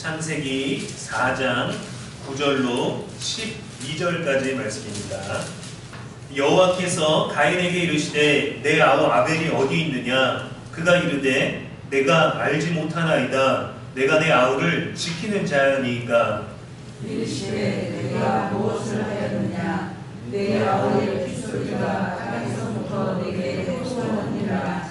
창세기 4장 9절로 12절까지의 말씀입니다. 여호와께서 가인에게 이르시되 내 아우 아벨이 어디 있느냐? 그가 이르되 내가 알지 못하나이다. 내가 내 아우를 지키는 자니까. 이르시되 내가 무엇을 하였느냐? 내 아우의 핏소리가 땅에서부터 내게 솟아오니라.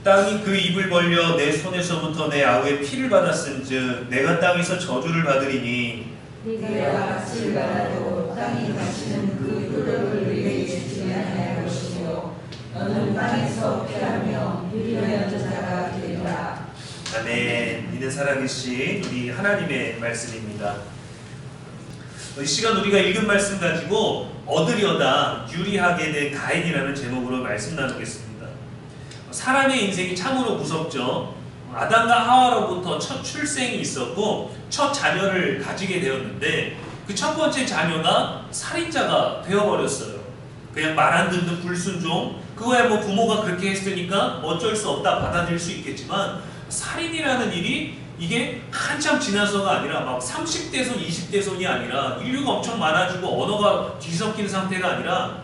땅이 그 입을 벌려 내 손에서부터 내 아우의 피를 받았은즉 내가 땅에서 저주를 받으리니 내가 밭을 갈아도 땅이 다시는 그 효력을 내게 주지 아니할 것이요 너는 땅에서 피하며 유리한 자가 되리라. 아멘. 이는 살아계신 우리 하나님의 말씀입니다. 이 시간 우리가 읽은 말씀 가지고 얻으려다 유리하게 된 가인이라는 제목으로 말씀 나누겠습니다. 사람의 인생이 참으로 무섭죠. 아담과 하와로부터 첫 출생이 있었고 첫 자녀를 가지게 되었는데 그 첫 번째 자녀가 살인자가 되어버렸어요. 그냥 말 안 듣는 불순종. 그거야 뭐 부모가 그렇게 했으니까 어쩔 수 없다 받아들일 수 있겠지만 살인이라는 일이 이게 한참 지나서가 아니라 막 30대손 20대손이 아니라 인류가 엄청 많아지고 언어가 뒤섞인 상태가 아니라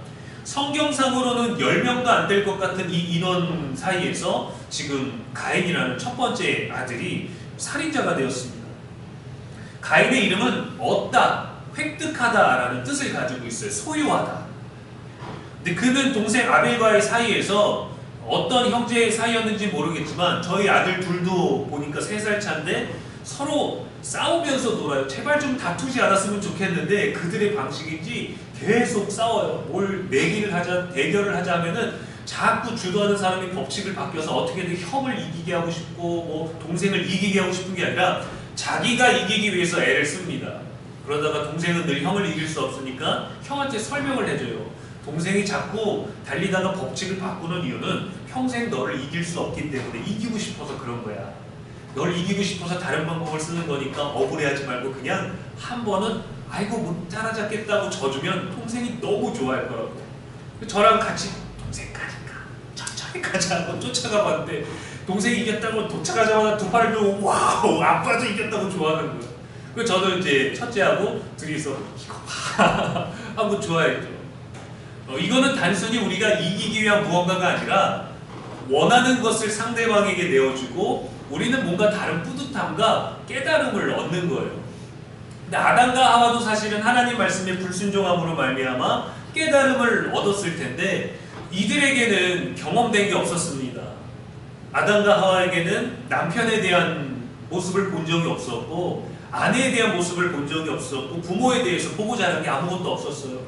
성경상으로는 10명도 안 될 것 같은 이 인원 사이에서 지금 가인이라는 첫 번째 아들이 살인자가 되었습니다. 가인의 이름은 얻다, 획득하다라는 뜻을 가지고 있어요. 소유하다. 근데 그는 동생 아벨과의 사이에서 어떤 형제의 사이였는지 모르겠지만 저희 아들 둘도 보니까 3살 차인데 서로 싸우면서 놀아요. 제발 좀 다투지 않았으면 좋겠는데 그들의 방식인지 계속 싸워요. 뭘 내기를 하자, 대결을 하자 하면은 자꾸 주도하는 사람이 법칙을 바뀌어서 어떻게든 형을 이기게 하고 싶고 뭐 동생을 이기게 하고 싶은 게 아니라 자기가 이기기 위해서 애를 씁니다. 그러다가 동생은 늘 형을 이길 수 없으니까 형한테 설명을 해줘요. 동생이 자꾸 달리다가 법칙을 바꾸는 이유는 평생 너를 이길 수 없기 때문에 이기고 싶어서 그런 거야. 널 이기고 싶어서 다른 방법을 쓰는 거니까 억울해하지 말고 그냥 한 번은 아이고 못 따라잡겠다고 져주면 동생이 너무 좋아할 거라고. 저랑 같이 동생 가니까 천천히 가자 하고 쫓아가 봤는데 동생이 이겼다고 도착하자마자 두 팔을 들고 와우 아빠도 이겼다고 좋아하는 거예요. 그래서 저도 이제 첫째하고 둘이서 이거 봐 하고 좋아했죠. 이거는 단순히 우리가 이기기 위한 무언가가 아니라 원하는 것을 상대방에게 내어주고 우리는 뭔가 다른 뿌듯함과 깨달음을 얻는 거예요. 근데 아담과 하와도 사실은 하나님 말씀에 불순종함으로 말미암아 깨달음을 얻었을 텐데 이들에게는 경험된 게 없었습니다. 아담과 하와에게는 남편에 대한 모습을 본 적이 없었고 아내에 대한 모습을 본 적이 없었고 부모에 대해서 보고 자란 게 아무것도 없었어요.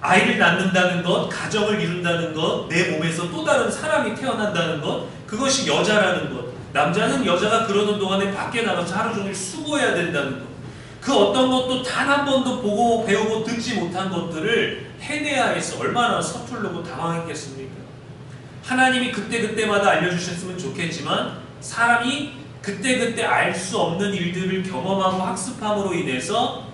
아이를 낳는다는 것, 가정을 이룬다는 것, 내 몸에서 또 다른 사람이 태어난다는 것, 그것이 여자라는 것. 남자는 여자가 그러는 동안에 밖에 나가서 하루 종일 수고해야 된다는 것. 그 어떤 것도 단 한 번도 보고 배우고 듣지 못한 것들을 해내야 해서 얼마나 서툴르고 당황했겠습니까? 하나님이 그때그때마다 알려주셨으면 좋겠지만 사람이 그때그때 알 수 없는 일들을 경험하고 학습함으로 인해서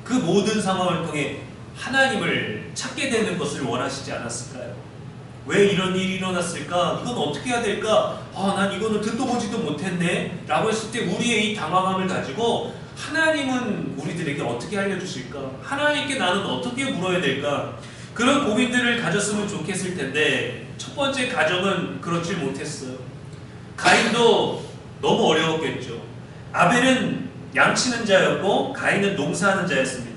그 모든 상황을 통해 하나님을 찾게 되는 것을 원하시지 않았을까요? 왜 이런 일이 일어났을까? 이건 어떻게 해야 될까? 난 이거는 듣도 보지도 못했네 라고 했을 때 우리의 이 당황함을 가지고 하나님은 우리들에게 어떻게 알려주실까? 하나님께 나는 어떻게 물어야 될까? 그런 고민들을 가졌으면 좋겠을 텐데 첫 번째 가정은 그렇지 못했어요. 가인도 너무 어려웠겠죠. 아벨은 양치는 자였고 가인은 농사하는 자였습니다.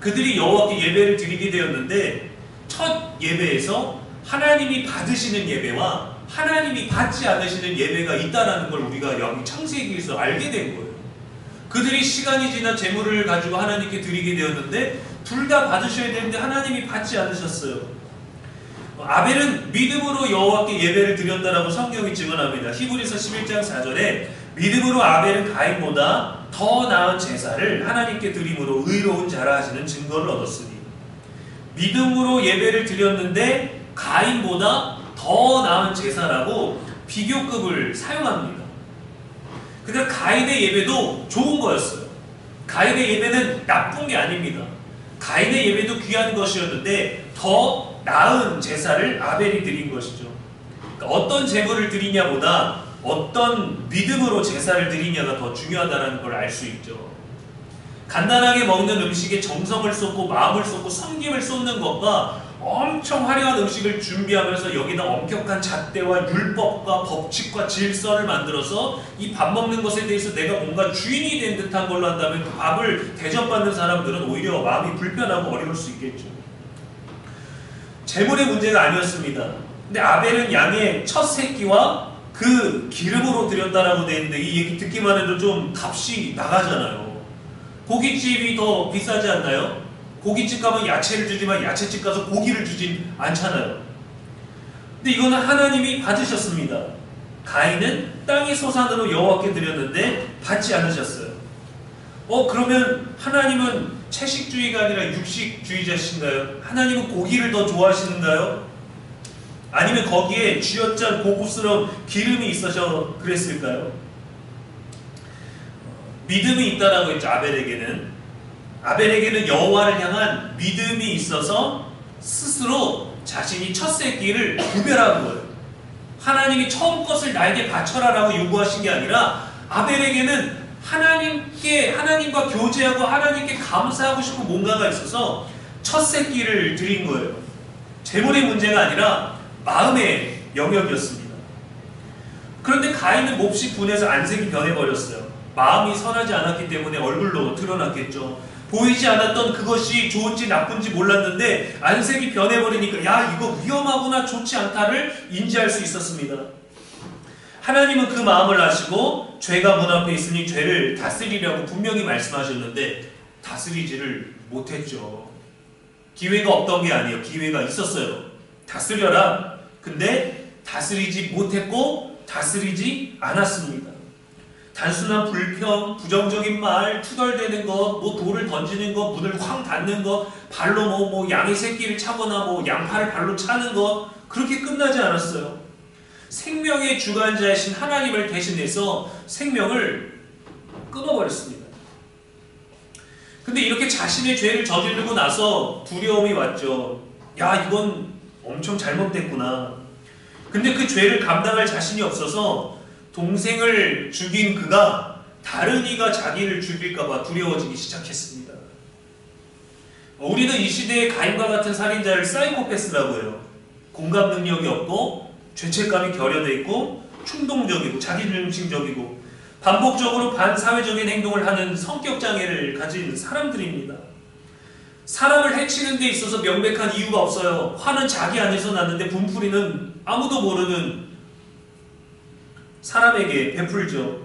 그들이 여호와께 예배를 드리게 되었는데 첫 예배에서 하나님이 받으시는 예배와 하나님이 받지 않으시는 예배가 있다는 걸 우리가 여기 창세기에서 알게 된 거예요. 그들이 시간이 지나 제물을 가지고 하나님께 드리게 되었는데 둘 다 받으셔야 되는데 하나님이 받지 않으셨어요. 아벨은 믿음으로 여호와께 예배를 드렸다라고 성경이 증언합니다. 히브리서 11장 4절에 믿음으로 아벨은 가인보다 더 나은 제사를 하나님께 드림으로 의로운 자라 하시는 증거를 얻었으니 믿음으로 예배를 드렸는데 가인보다 더 나은 제사라고 비교급을 사용합니다. 그러니까 가인의 예배도 좋은 거였어요. 가인의 예배는 나쁜 게 아닙니다. 가인의 예배도 귀한 것이었는데 더 나은 제사를 아벨이 드린 것이죠. 그러니까 어떤 제물을 드리냐보다 어떤 믿음으로 제사를 드리냐가 더 중요하다는 걸 알 수 있죠. 간단하게 먹는 음식에 정성을 쏟고 마음을 쏟고 섬김을 쏟는 것과 엄청 화려한 음식을 준비하면서 여기다 엄격한 잣대와 율법과 법칙과 질서를 만들어서 이 밥 먹는 것에 대해서 내가 뭔가 주인이 된 듯한 걸로 한다면 그 밥을 대접받는 사람들은 오히려 마음이 불편하고 어려울 수 있겠죠. 재물의 문제가 아니었습니다. 근데 아벨은 양의 첫 새끼와 그 기름으로 드렸다라고 되어 있는데 이 얘기 듣기만 해도 좀 값이 나가잖아요. 고깃집이 더 비싸지 않나요? 고깃집 가면 야채를 주지만 야채집 가서 고기를 주진 않잖아요. 근데 이거는 하나님이 받으셨습니다. 가인은 땅의 소산으로 여호와께 드렸는데 받지 않으셨어요. 그러면 하나님은 채식주의가 아니라 육식주의자신가요? 하나님은 고기를 더 좋아하시는가요? 아니면 거기에 쥐어짠 고급스러운 기름이 있어서 그랬을까요? 믿음이 있다라고 했죠. 아벨에게는 여호와를 향한 믿음이 있어서 스스로 자신이 첫 새끼를 구별한 거예요. 하나님이 처음 것을 나에게 바쳐라라고 요구하신 게 아니라 아벨에게는 하나님과 교제하고 하나님께 감사하고 싶은 뭔가가 있어서 첫 새끼를 드린 거예요. 재물의 문제가 아니라 마음의 영역이었습니다. 그런데 가인은 몹시 분해서 안색이 변해버렸어요. 마음이 선하지 않았기 때문에 얼굴로 드러났겠죠. 보이지 않았던 그것이 좋은지 나쁜지 몰랐는데 안색이 변해버리니까 야 이거 위험하구나 좋지 않다를 인지할 수 있었습니다. 하나님은 그 마음을 아시고 죄가 문 앞에 있으니 죄를 다스리려고 분명히 말씀하셨는데 다스리지를 못했죠. 기회가 없던 게 아니에요. 기회가 있었어요. 다스려라. 근데 다스리지 못했고 다스리지 않았습니다. 단순한 불평, 부정적인 말, 투덜대는 것, 돌을 던지는 것, 문을 쾅 닫는 것, 발로 양의 새끼를 차거나 양팔을 발로 차는 것, 그렇게 끝나지 않았어요. 생명의 주관자이신 하나님을 대신해서 생명을 끊어버렸습니다. 근데 이렇게 자신의 죄를 저지르고 나서 두려움이 왔죠. 야, 이건 엄청 잘못됐구나. 근데 그 죄를 감당할 자신이 없어서 동생을 죽인 그가 다른 이가 자기를 죽일까봐 두려워지기 시작했습니다. 우리는 이 시대의 가인과 같은 살인자를 사이코패스라고 해요. 공감 능력이 없고 죄책감이 결여되어 있고 충동적이고 자기중심적이고 반복적으로 반사회적인 행동을 하는 성격장애를 가진 사람들입니다. 사람을 해치는 데 있어서 명백한 이유가 없어요. 화는 자기 안에서 났는데 분풀이는 아무도 모르는 사람에게 베풀죠.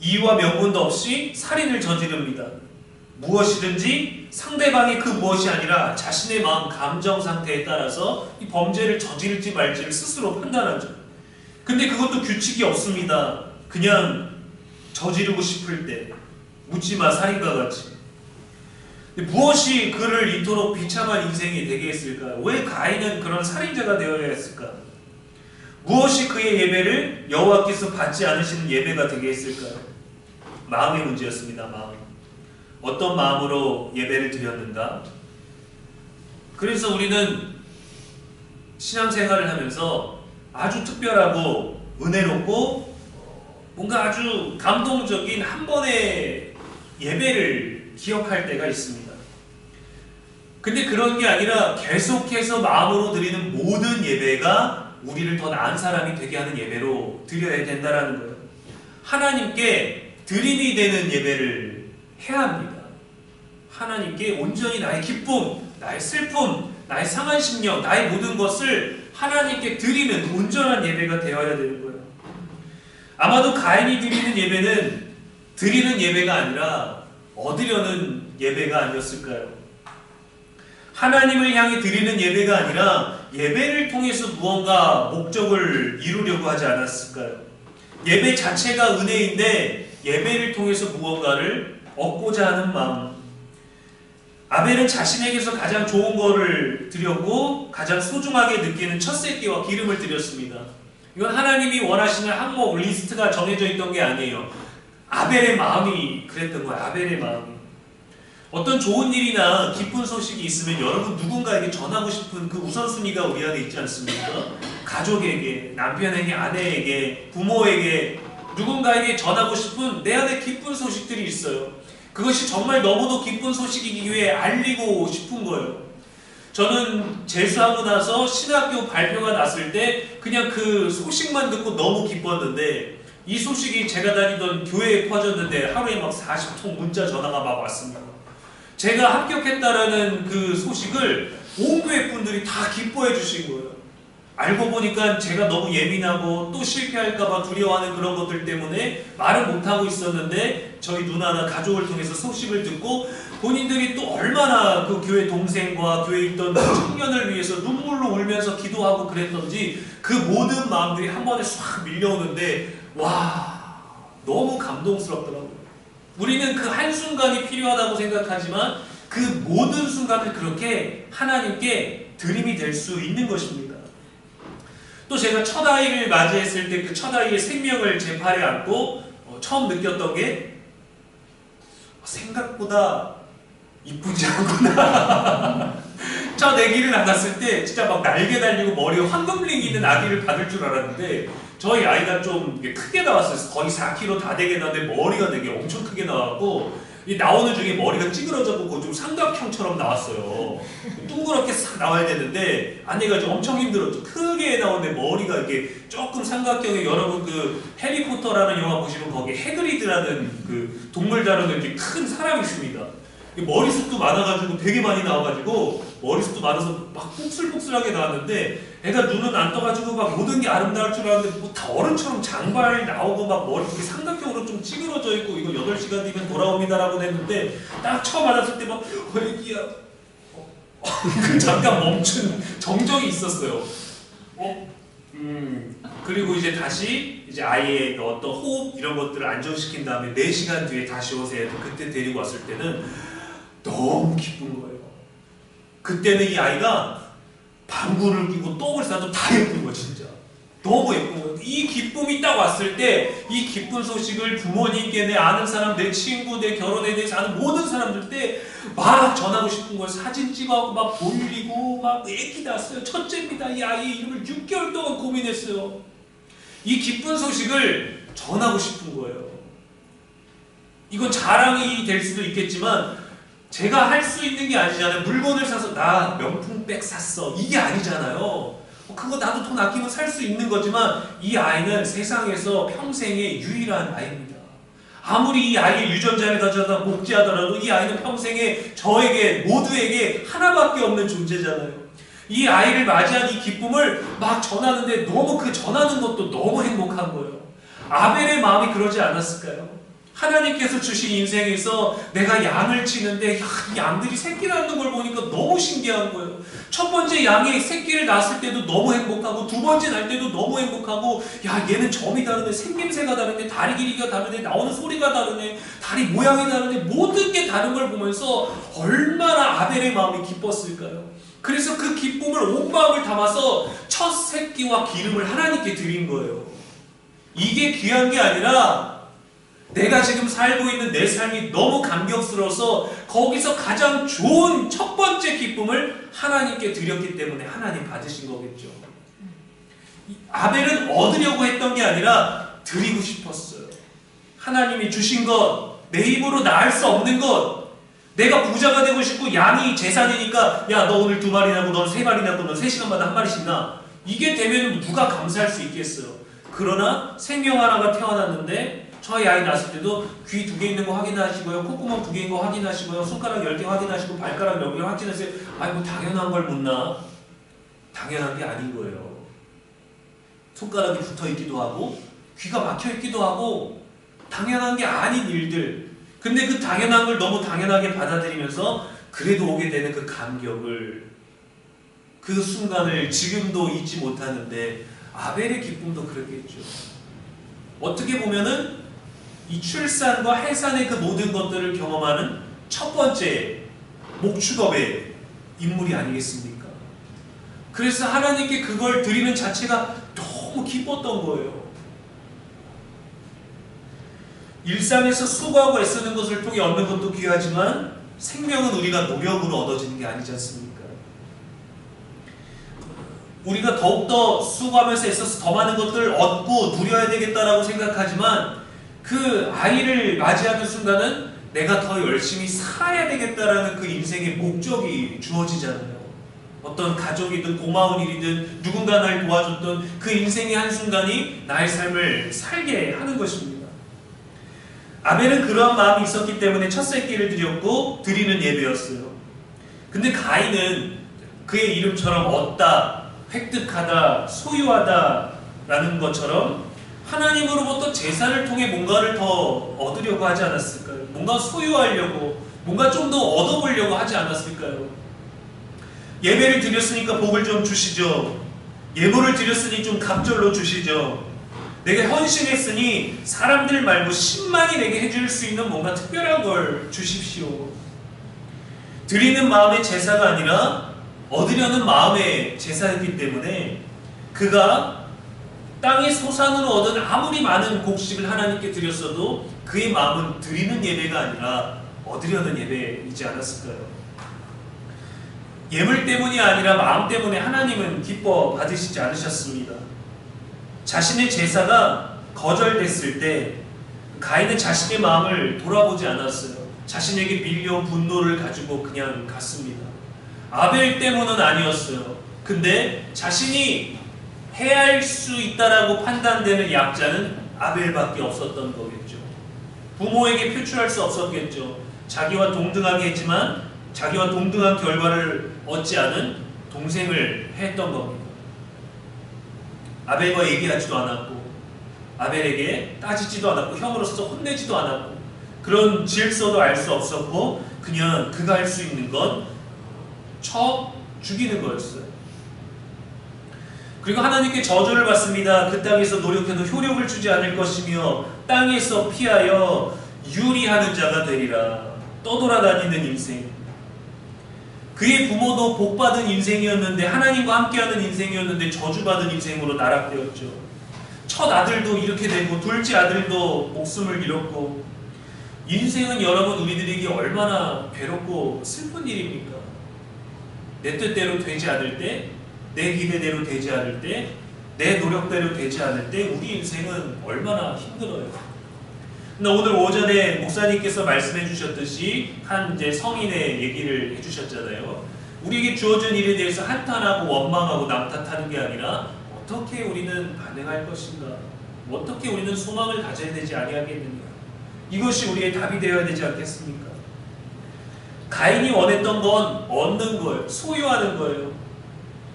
이유와 명분도 없이 살인을 저지릅니다. 무엇이든지 상대방이 그 무엇이 아니라 자신의 마음, 감정 상태에 따라서 이 범죄를 저지를지 말지를 스스로 판단하죠. 근데 그것도 규칙이 없습니다. 그냥 저지르고 싶을 때 묻지마 살인과 같이. 무엇이 그를 이토록 비참한 인생이 되게 했을까요? 왜 가인은 그런 살인자가 되어야 했을까? 무엇이 그의 예배를 여호와께서 받지 않으시는 예배가 되게 했을까요? 마음의 문제였습니다. 마음. 어떤 마음으로 예배를 드렸는가? 그래서 우리는 신앙생활을 하면서 아주 특별하고 은혜롭고 뭔가 아주 감동적인 한 번의 예배를 기억할 때가 있습니다. 근데 그런 게 아니라 계속해서 마음으로 드리는 모든 예배가 우리를 더 나은 사람이 되게 하는 예배로 드려야 된다는 거예요. 하나님께 드림이 되는 예배를 해야 합니다. 하나님께 온전히 나의 기쁨, 나의 슬픔, 나의 상한 심령, 나의 모든 것을 하나님께 드리는 온전한 예배가 되어야 되는 거예요. 아마도 가인이 드리는 예배는 드리는 예배가 아니라 얻으려는 예배가 아니었을까요? 하나님을 향해 드리는 예배가 아니라 예배를 통해서 무언가 목적을 이루려고 하지 않았을까요? 예배 자체가 은혜인데 예배를 통해서 무언가를 얻고자 하는 마음. 아벨은 자신에게서 가장 좋은 거를 드렸고 가장 소중하게 느끼는 첫 새끼와 기름을 드렸습니다. 이건 하나님이 원하시는 항목 리스트가 정해져 있던 게 아니에요. 아벨의 마음이 그랬던 거예요. 아벨의 마음이. 어떤 좋은 일이나 기쁜 소식이 있으면 여러분 누군가에게 전하고 싶은 그 우선순위가 우리 안에 있지 않습니까? 가족에게, 남편에게, 아내에게, 부모에게, 누군가에게 전하고 싶은 내 안에 기쁜 소식들이 있어요. 그것이 정말 너무도 기쁜 소식이기에 알리고 싶은 거예요. 저는 재수하고 나서 신학교 발표가 났을 때 그냥 그 소식만 듣고 너무 기뻤는데, 이 소식이 제가 다니던 교회에 퍼졌는데 하루에 막 40통 문자 전화가 막 왔습니다. 제가 합격했다라는 그 소식을 온 교회 분들이 다 기뻐해 주신 거예요. 알고 보니까 제가 너무 예민하고 또 실패할까봐 두려워하는 그런 것들 때문에 말을 못하고 있었는데, 저희 누나나 가족을 통해서 소식을 듣고 본인들이 또 얼마나 그 교회 동생과 교회에 있던 청년을 위해서 눈물로 울면서 기도하고 그랬던지 그 모든 마음들이 한 번에 싹 밀려오는데, 와, 너무 감동스럽더라고요. 우리는 그 한순간이 필요하다고 생각하지만 그 모든 순간을 그렇게 하나님께 드림이 될 수 있는 것입니다. 또 제가 첫 아이를 맞이했을 때 그 첫 아이의 생명을 제 팔에 안고 처음 느꼈던 게, 생각보다 이쁘지 않구나. 첫 아기를 낳았을 때 진짜 막 날개 달리고 머리에 황금링이 있는 아기를 받을 줄 알았는데, 저희 아이가 좀 크게 나왔어요. 거의 4kg 다 되게 나왔는데 머리가 되게 엄청 크게 나왔고, 이 나오는 중에 머리가 찌그러져고 좀 삼각형처럼 나왔어요. 둥그렇게 싹 나와야 되는데 아내가 좀 엄청 힘들었죠. 크게 나오는데 머리가 이렇게 조금 삼각형에, 여러분 그 해리포터라는 영화 보시면 거기에 해그리드라는 그 동물 다루는 큰 사람이 있습니다. 머리숱도 많아가지고 되게 많이 나와가지고 머리숱도 많아서 막 폭슬폭슬하게 나왔는데, 애가 눈은 안 떠가지고 막 모든 게 아름다울 줄 알았는데 뭐 다 어른처럼 장발 나오고 막 머리 이렇게 삼각형으로 좀 찌그러져 있고, 이거 8시간 뒤면 돌아옵니다라고 했는데 딱 처음 알았을 때 막 애기야 잠깐 멈춘 정적이 있었어요. 그리고 이제 다시 이제 아이의 어떤 호흡 이런 것들을 안정시킨 다음에 4시간 뒤에 다시 오세요. 그때 데리고 왔을 때는 너무 기쁜 거예요. 그때는 이 아이가 방구를 끼고 똥을 싸도 다 예쁜 거예요. 진짜 너무 예쁜 거예요. 이 기쁨이 딱 왔을 때 이 기쁜 소식을 부모님께, 내 아는 사람, 내 친구, 내 결혼에 대해서 아는 모든 사람들한테 막 전하고 싶은 거예요. 사진 찍어갖고 막 돌리고 막 애기 낳았어요. 첫째입니다. 이 아이 이름을 6개월 동안 고민했어요. 이 기쁜 소식을 전하고 싶은 거예요. 이건 자랑이 될 수도 있겠지만 제가 할 수 있는 게 아니잖아요. 물건을 사서 나 명품백 샀어, 이게 아니잖아요. 그거 나도 돈 아끼면 살 수 있는 거지만, 이 아이는 세상에서 평생의 유일한 아이입니다. 아무리 이 아이의 유전자를 가져다 복제하더라도 이 아이는 평생에 저에게, 모두에게 하나밖에 없는 존재잖아요. 이 아이를 맞이한 이 기쁨을 막 전하는데 너무 그 전하는 것도 너무 행복한 거예요. 아벨의 마음이 그러지 않았을까요? 하나님께서 주신 인생에서 내가 양을 치는데 이 양들이 새끼 낳는 걸 보니까 너무 신기한 거예요. 첫 번째 양이 새끼를 낳았을 때도 너무 행복하고, 두 번째 날 때도 너무 행복하고, 야 얘는 점이 다르네, 생김새가 다르네, 다리 길이가 다르네, 나오는 소리가 다르네, 다리 모양이 다르네, 모든 게 다른 걸 보면서 얼마나 아벨의 마음이 기뻤을까요? 그래서 그 기쁨을 온 마음을 담아서 첫 새끼와 기름을 하나님께 드린 거예요. 이게 귀한 게 아니라 내가 지금 살고 있는 내 삶이 너무 감격스러워서 거기서 가장 좋은 첫 번째 기쁨을 하나님께 드렸기 때문에 하나님 받으신 거겠죠. 아벨은 얻으려고 했던 게 아니라 드리고 싶었어요. 하나님이 주신 것, 내 힘으로 낳을 수 없는 것, 내가 부자가 되고 싶고 양이 재산이니까 야 너 오늘 2마리 낳고 넌 3마리 낳고 넌 3시간마다 1마리씩 낳아, 이게 되면 누가 감사할 수 있겠어요. 그러나 생명 하나가 태어났는데 저희 아이 낳았을 때도 귀 2개 있는 거 확인하시고요, 콧구멍 2개인 거 확인하시고요, 손가락 10개 확인하시고 발가락 10개 확인하세요. 아이 뭐 당연한 걸 묻나? 당연한 게 아닌 거예요. 손가락이 붙어 있기도 하고 귀가 막혀 있기도 하고 당연한 게 아닌 일들. 근데 그 당연한 걸 너무 당연하게 받아들이면서 그래도 오게 되는 그 감격을, 그 순간을 지금도 잊지 못하는데, 아벨의 기쁨도 그렇겠죠. 어떻게 보면은 이 출산과 해산의 그 모든 것들을 경험하는 첫 번째 목축업의 인물이 아니겠습니까? 그래서 하나님께 그걸 드리는 자체가 너무 기뻤던 거예요. 일상에서 수고하고 애쓰는 것을 통해 얻는 것도 귀하지만 생명은 우리가 노력으로 얻어지는 게 아니지 않습니까? 우리가 더욱더 수고하면서 애써서 더 많은 것들을 얻고 누려야 되겠다라고 생각하지만 그 아이를 맞이하는 순간은 내가 더 열심히 살아야 되겠다라는 그 인생의 목적이 주어지잖아요. 어떤 가족이든 고마운 일이든 누군가 날 도와줬던 그 인생의 한순간이 나의 삶을 살게 하는 것입니다. 아벨은 그러한 마음이 있었기 때문에 첫 새끼를 드렸고 드리는 예배였어요. 근데 가인은 그의 이름처럼 얻다, 획득하다, 소유하다 라는 것처럼 하나님으로부터 제사를 통해 뭔가를 더 얻으려고 하지 않았을까요? 뭔가 소유하려고, 뭔가 좀 더 얻어보려고 하지 않았을까요? 예배를 드렸으니까 복을 좀 주시죠. 예물을 드렸으니 좀 갑절로 주시죠. 내가 헌신했으니 사람들 말고 신만이 내게 해줄 수 있는 뭔가 특별한 걸 주십시오. 드리는 마음의 제사가 아니라 얻으려는 마음의 제사였기 때문에 그가 땅의 소산으로 얻은 아무리 많은 곡식을 하나님께 드렸어도 그의 마음은 드리는 예배가 아니라 얻으려는 예배이지 않았을까요? 예물 때문이 아니라 마음 때문에 하나님은 기뻐 받으시지 않으셨습니다. 자신의 제사가 거절됐을 때 가인은 자신의 마음을 돌아보지 않았어요. 자신에게 밀려온 분노를 가지고 그냥 갔습니다. 아벨 때문은 아니었어요. 근데 자신이 해야 할 수 있다라고 판단되는 약자는 아벨밖에 없었던 거겠죠. 부모에게 표출할 수 없었겠죠. 자기와 동등하게 했지만 자기와 동등한 결과를 얻지 않은 동생을 했던 겁니다. 아벨과 얘기하지도 않았고 아벨에게 따지지도 않았고 형으로서 혼내지도 않았고 그런 질서도 알 수 없었고 그냥 그가 할 수 있는 건 쳐 죽이는 거였어요. 그리고 하나님께 저주를 받습니다. 그 땅에서 노력해도 효력을 주지 않을 것이며 땅에서 피하여 유리하는 자가 되리라. 떠돌아다니는 인생. 그의 부모도 복받은 인생이었는데 하나님과 함께하는 인생이었는데 저주받은 인생으로 나락되었죠. 첫 아들도 이렇게 되고 둘째 아들도 목숨을 잃었고 인생은 여러분 우리들에게 얼마나 괴롭고 슬픈 일입니까? 내 뜻대로 되지 않을 때, 내 기대대로 되지 않을 때, 내 노력대로 되지 않을 때 우리 인생은 얼마나 힘들어요. 근데 오늘 오전에 목사님께서 말씀해 주셨듯이 한 이제 성인의 얘기를 해주셨잖아요. 우리에게 주어진 일에 대해서 한탄하고 원망하고 남탓하는 게 아니라 어떻게 우리는 반응할 것인가? 어떻게 우리는 소망을 가져야 되지 아니하겠느냐? 이것이 우리의 답이 되어야 되지 않겠습니까? 가인이 원했던 건 얻는 거예요. 소유하는 거예요.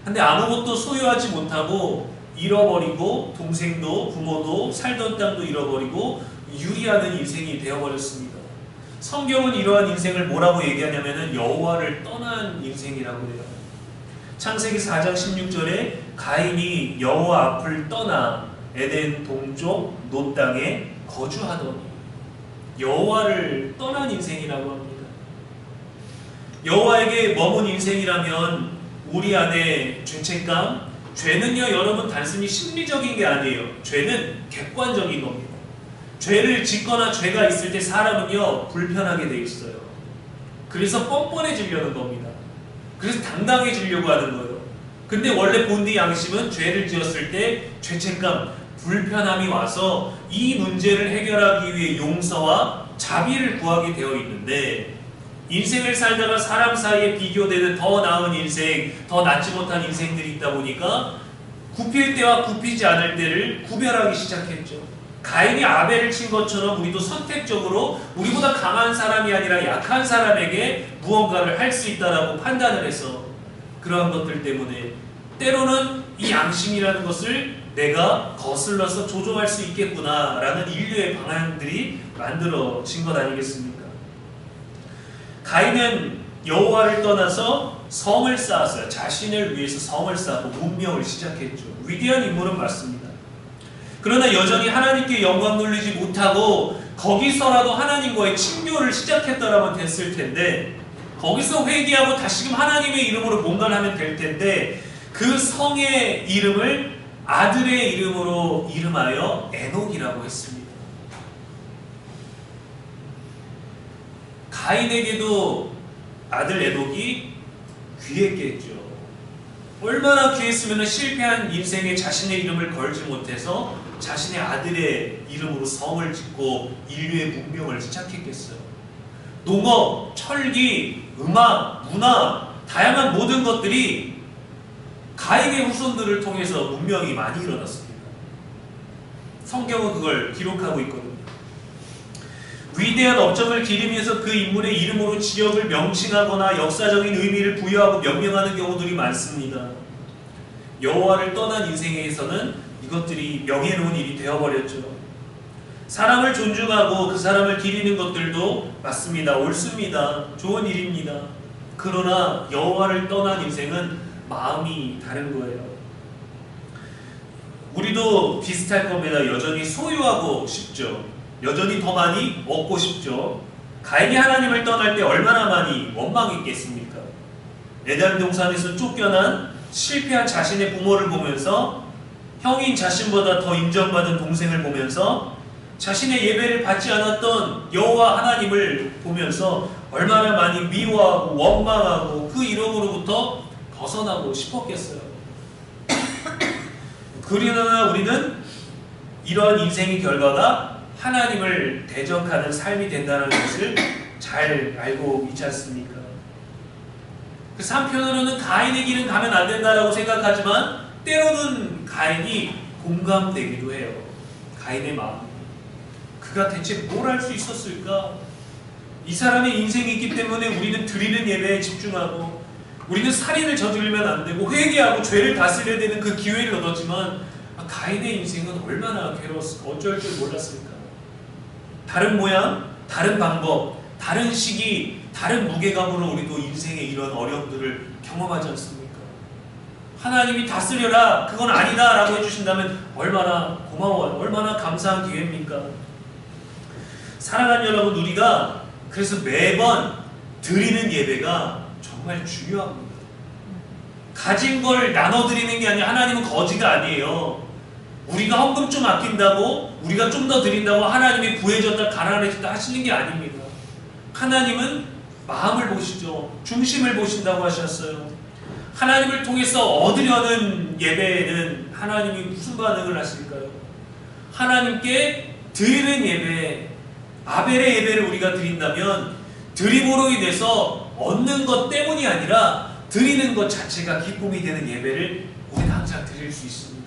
근데 아무것도 소유하지 못하고 잃어버리고 동생도 부모도 살던 땅도 잃어버리고 유리하는 인생이 되어버렸습니다. 성경은 이러한 인생을 뭐라고 얘기하냐면은 여호와를 떠난 인생이라고 해요. 창세기 4장 16절에 가인이 여호와 앞을 떠나 에덴 동쪽 노 땅에 거주하더니 여호와를 떠난 인생이라고 합니다. 여호와에게 머문 인생이라면 우리 안에 죄책감, 죄는요 여러분 단순히 심리적인 게 아니에요. 죄는 객관적인 겁니다. 죄를 짓거나 죄가 있을 때 사람은요 불편하게 돼 있어요. 그래서 뻔뻔해지려는 겁니다. 그래서 당당해지려고 하는 거예요. 근데 원래 본디 양심은 죄를 지었을 때 죄책감, 불편함이 와서 이 문제를 해결하기 위해 용서와 자비를 구하게 되어 있는데 인생을 살다가 사람 사이에 비교되는 더 나은 인생, 더 낫지 못한 인생들이 있다 보니까 굽힐 때와 굽히지 않을 때를 구별하기 시작했죠. 가인이 아벨을 친 것처럼 우리도 선택적으로 우리보다 강한 사람이 아니라 약한 사람에게 무언가를 할 수 있다라고 판단을 해서 그러한 것들 때문에 때로는 이 양심이라는 것을 내가 거슬러서 조종할 수 있겠구나라는 인류의 방향들이 만들어진 것 아니겠습니까? 가인은 여호와를 떠나서 성을 쌓았어요. 자신을 위해서 성을 쌓고 문명을 시작했죠. 위대한 인물은 맞습니다. 그러나 여전히 하나님께 영광 돌리지 못하고 거기서라도 하나님과의 친교를 시작했더라면 됐을 텐데 거기서 회개하고 다시금 하나님의 이름으로 뭔가를 하면 될 텐데 그 성의 이름을 아들의 이름으로 이름하여 에녹이라고 했습니다. 가인에게도 아들 에녹이 귀했겠죠. 얼마나 귀했으면 실패한 인생에 자신의 이름을 걸지 못해서 자신의 아들의 이름으로 성을 짓고 인류의 문명을 시작했겠어요. 농업, 철기, 음악, 문화, 다양한 모든 것들이 가인의 후손들을 통해서 문명이 많이 일어났습니다. 성경은 그걸 기록하고 있거든요. 위대한 업적을 기리면서 그 인물의 이름으로 지역을 명칭하거나 역사적인 의미를 부여하고 명명하는 경우들이 많습니다. 여호와를 떠난 인생에서는 이것들이 명예로운 일이 되어버렸죠. 사람을 존중하고 그 사람을 기리는 것들도 맞습니다. 옳습니다. 좋은 일입니다. 그러나 여호와를 떠난 인생은 마음이 다른 거예요. 우리도 비슷할 겁니다. 여전히 소유하고 싶죠. 여전히 더 많이 얻고 싶죠. 가인이 하나님을 떠날 때 얼마나 많이 원망했겠습니까? 에덴 동산에서 쫓겨난 실패한 자신의 부모를 보면서 형인 자신보다 더 인정받은 동생을 보면서 자신의 예배를 받지 않았던 여호와 하나님을 보면서 얼마나 많이 미워하고 원망하고 그 이름으로부터 벗어나고 싶었겠어요. 그러나 우리는 이러한 인생의 결과가 하나님을 대적하는 삶이 된다는 것을 잘 알고 있지 않습니까? 그래서 한편으로는 가인의 길은 가면 안 된다라고 생각하지만 때로는 가인이 공감되기도 해요. 가인의 마음. 그가 대체 뭘 할 수 있었을까? 이 사람의 인생이 있기 때문에 우리는 드리는 예배에 집중하고 우리는 살인을 저지르면 안 되고 회개하고 죄를 다스려야 되는 그 기회를 얻었지만 가인의 인생은 얼마나 괴로웠을까? 어쩔 줄 몰랐을까? 다른 모양, 다른 방법, 다른 시기, 다른 무게감으로 우리도 인생의 이런 어려움들을 경험하지 않습니까? 하나님이 다스려라, 그건 아니다 라고 해주신다면 얼마나 고마워요. 얼마나 감사한 기회입니까? 사랑하는 여러분, 우리가 그래서 매번 드리는 예배가 정말 중요합니다. 가진 걸 나눠드리는 게 아니라 하나님은 거지가 아니에요. 우리가 헌금 좀 아낀다고 우리가 좀 더 드린다고 하나님이 부해졌다 가난해졌다 하시는 게 아닙니다. 하나님은 마음을 보시죠. 중심을 보신다고 하셨어요. 하나님을 통해서 얻으려는 예배에는 하나님이 무슨 반응을 하실까요? 하나님께 드리는 예배, 아벨의 예배를 우리가 드린다면 드림으로 인해서 얻는 것 때문이 아니라 드리는 것 자체가 기쁨이 되는 예배를 우리는 항상 드릴 수 있습니다.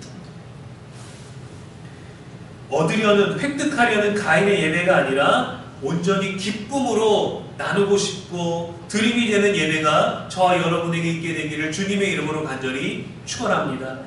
얻으려는, 획득하려는 가인의 예배가 아니라 온전히 기쁨으로 나누고 싶고 드림이 되는 예배가 저와 여러분에게 있게 되기를 주님의 이름으로 간절히 축원합니다.